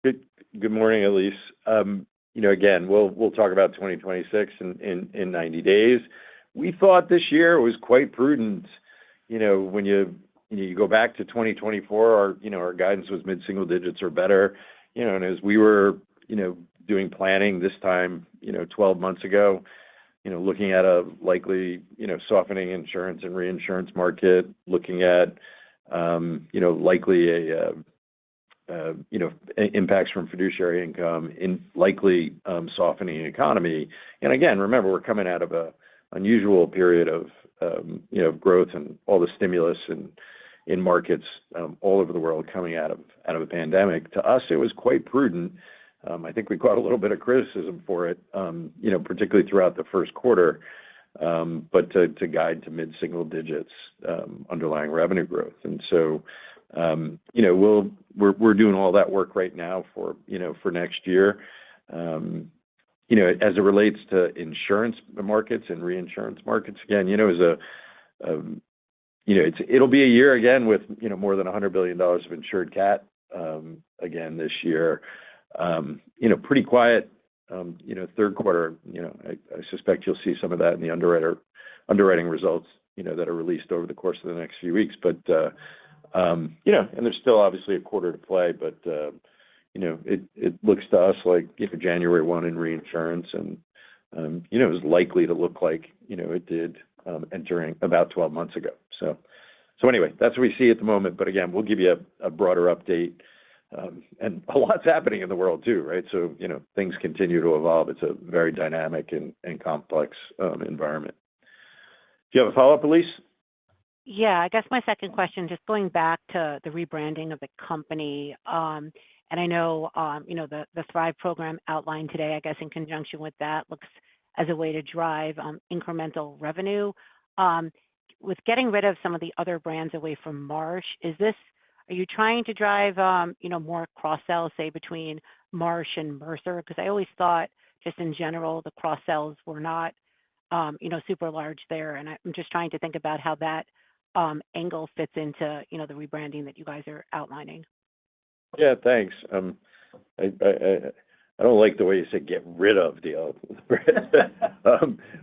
Good morning, Elyse. Again, we'll talk about 2026 in 90 days. We thought this year was quite prudent. When you go back to 2024, our guidance was mid-single digits or better. And as we were, doing planning this time, 12 months ago, looking at a likely, softening insurance and reinsurance market, looking at, likely impacts from fiduciary income, in likely softening economy. And again, remember, we're coming out of a unusual period of growth and all the stimulus and in markets all over the world coming out of a pandemic. To us, it was quite prudent. I think we got a little bit of criticism for it, particularly throughout the first quarter, but to guide to mid-single digits underlying revenue growth. And so, we're doing all that work right now for next year. As it relates to insurance markets and reinsurance markets, again, it'll be a year again with more than $100 billion of insured cat again this year. Pretty quiet third quarter. I suspect you'll see some of that in the underwriting results that are released over the course of the next few weeks. But and there's still obviously a quarter to play, but it looks to us like January 1 in reinsurance, and it was likely to look like it did entering about 12 months ago. So anyway, that's what we see at the moment. But again, we'll give you a broader update. And a lot's happening in the world too, right? So things continue to evolve. It's a very dynamic and complex environment. Do you have a follow-up, Elyse? Yeah, I guess my second question, just going back to the rebranding of the company, and I know, the Thrive program outlined today, I guess in conjunction with that, looks as a way to drive incremental revenue. With getting rid of some of the other brands away from Marsh, are you trying to drive, more cross-sell, say, between Marsh and Mercer? Because I always thought, just in general, the cross-sells were not super large there. And I'm just trying to think about how that angle fits into, the rebranding that you guys are outlining. Yeah, thanks. I don't like the way you said get rid of the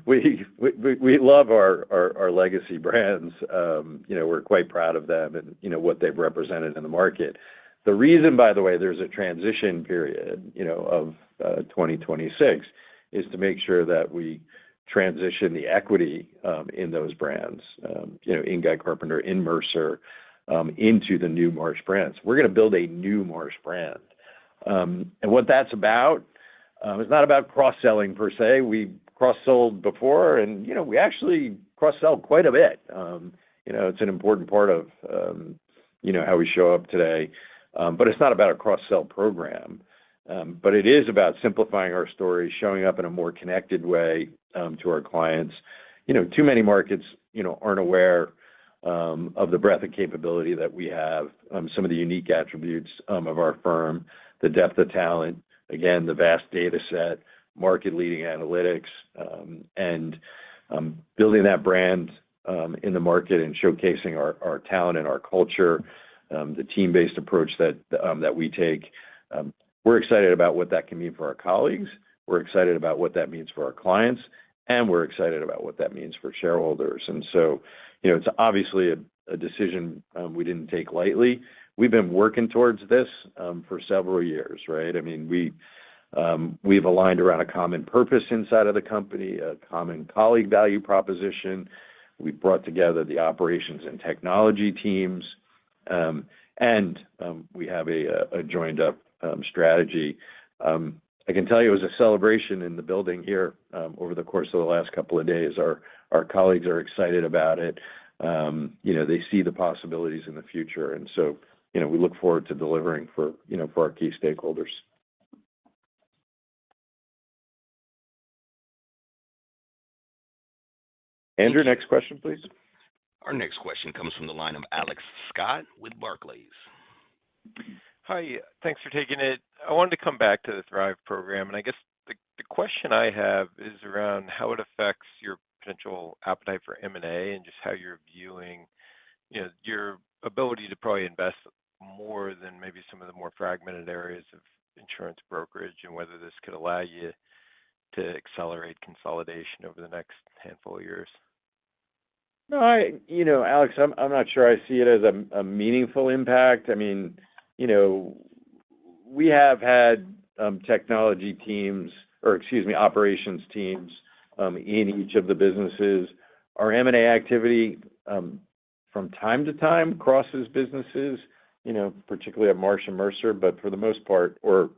we love our legacy brands. We're quite proud of them and what they've represented in the market. The reason, by the way, there's a transition period of 2026 is to make sure that we transition the equity in those brands, in Guy Carpenter, in Mercer, into the new Marsh brands. We're going to build a new Marsh brand. And what that's about is not about cross-selling per se. We cross-sold before, and, we actually cross-sell quite a bit. It's an important part of, how we show up today. But it's not about a cross-sell program. But it is about simplifying our story, showing up in a more connected way to our clients. Too many markets, aren't aware of the breadth of capability that we have, some of the unique attributes of our firm, the depth of talent, again, the vast data set, market-leading analytics, and building that brand in the market and showcasing our talent and our culture, the team-based approach that we take. We're excited about what that can mean for our colleagues. We're excited about what that means for our clients, and we're excited about what that means for shareholders. And so, it's obviously a decision we didn't take lightly. We've been working towards this for several years, right? I mean, we've aligned around a common purpose inside of the company, a common colleague value proposition. We've brought together the operations and technology teams, and we have a joined-up strategy. I can tell you it was a celebration in the building here over the course of the last couple of days. Our colleagues are excited about it. They see the possibilities in the future. And so, we look forward to delivering for our key stakeholders. Andrew, next question, please. Our next question comes from the line of Alex Scott with Barclays. Hi, thanks for taking it. I wanted to come back to the Thrive program, and I guess the question I have is around how it affects your potential appetite for M&A and just how you're viewing, your ability to probably invest more than maybe some of the more fragmented areas of insurance brokerage, and whether this could allow you to accelerate consolidation over the next handful of years. No, Alex, I'm not sure I see it as a meaningful impact. I mean, we have had technology teams, operations teams in each of the businesses. Our M&A activity from time to time crosses businesses, particularly at Marsh and Mercer, but for the most part, or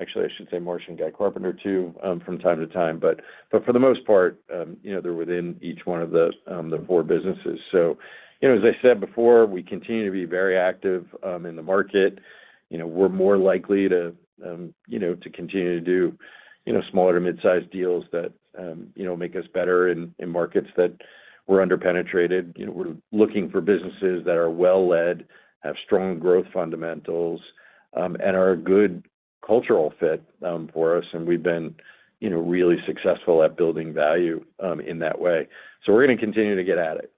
actually I should say Marsh and Guy Carpenter too, from time to time. But for the most part, they're within each one of the four businesses. So, as I said before, we continue to be very active in the market. We're more likely to continue to do, smaller to mid-sized deals that, make us better in markets that we're underpenetrated. We're looking for businesses that are well-led, have strong growth fundamentals, and are a good cultural fit for us. And we've been, really successful at building value in that way. So we're going to continue to get at it.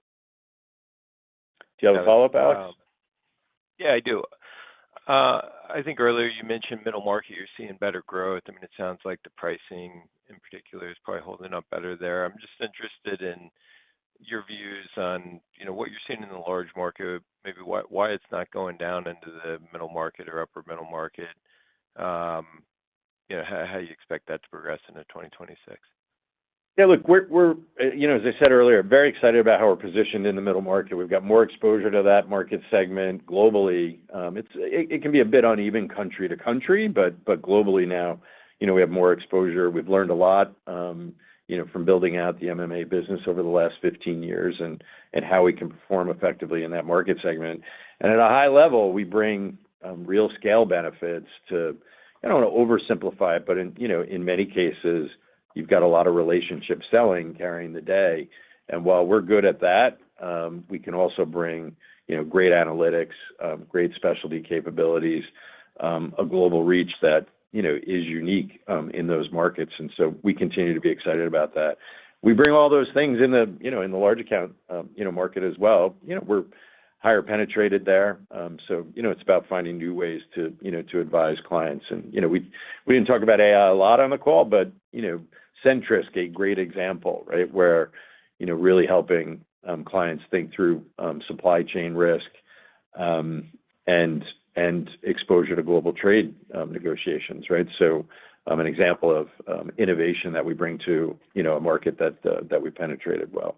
Do you have a follow-up, Alex? Yeah, I do. I think earlier you mentioned middle market, you're seeing better growth. I mean, it sounds like the pricing in particular is probably holding up better there. I'm just interested in your views on, what you're seeing in the large market, maybe why it's not going down into the middle market or upper middle market. How you expect that to progress into 2026. Yeah, look, we're as I said earlier, very excited about how we're positioned in the middle market. We've got more exposure to that market segment globally. It can be a bit uneven country to country, but globally now, we have more exposure. We've learned a lot, from building out the MMA business over the last 15 years and how we can perform effectively in that market segment. And at a high level, we bring real scale benefits to, I don't want to oversimplify it, but in many cases, you've got a lot of relationship selling carrying the day. And while we're good at that, we can also bring, great analytics, great specialty capabilities, a global reach that, is unique in those markets. And so we continue to be excited about that. we bring all those things in the large account market as well. We're higher penetrated there. So it's about finding new ways to advise clients. And we didn't talk about AI a lot on the call, but Centrisk, a great example, right, where really helping clients think through supply chain risk and exposure to global trade negotiations, right? So an example of innovation that we bring to a market that we penetrated well.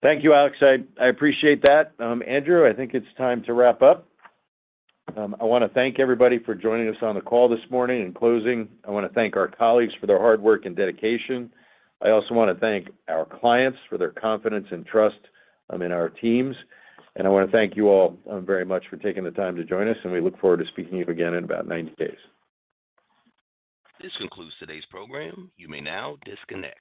Thank you, Alex. I appreciate that. Andrew, I think it's time to wrap up. I want to thank everybody for joining us on the call this morning. In closing, I want to thank our colleagues for their hard work and dedication. I also want to thank our clients for their confidence and trust in our teams. And I want to thank you all very much for taking the time to join us, and we look forward to speaking to you again in about 90 days. This concludes today's program. You may now disconnect.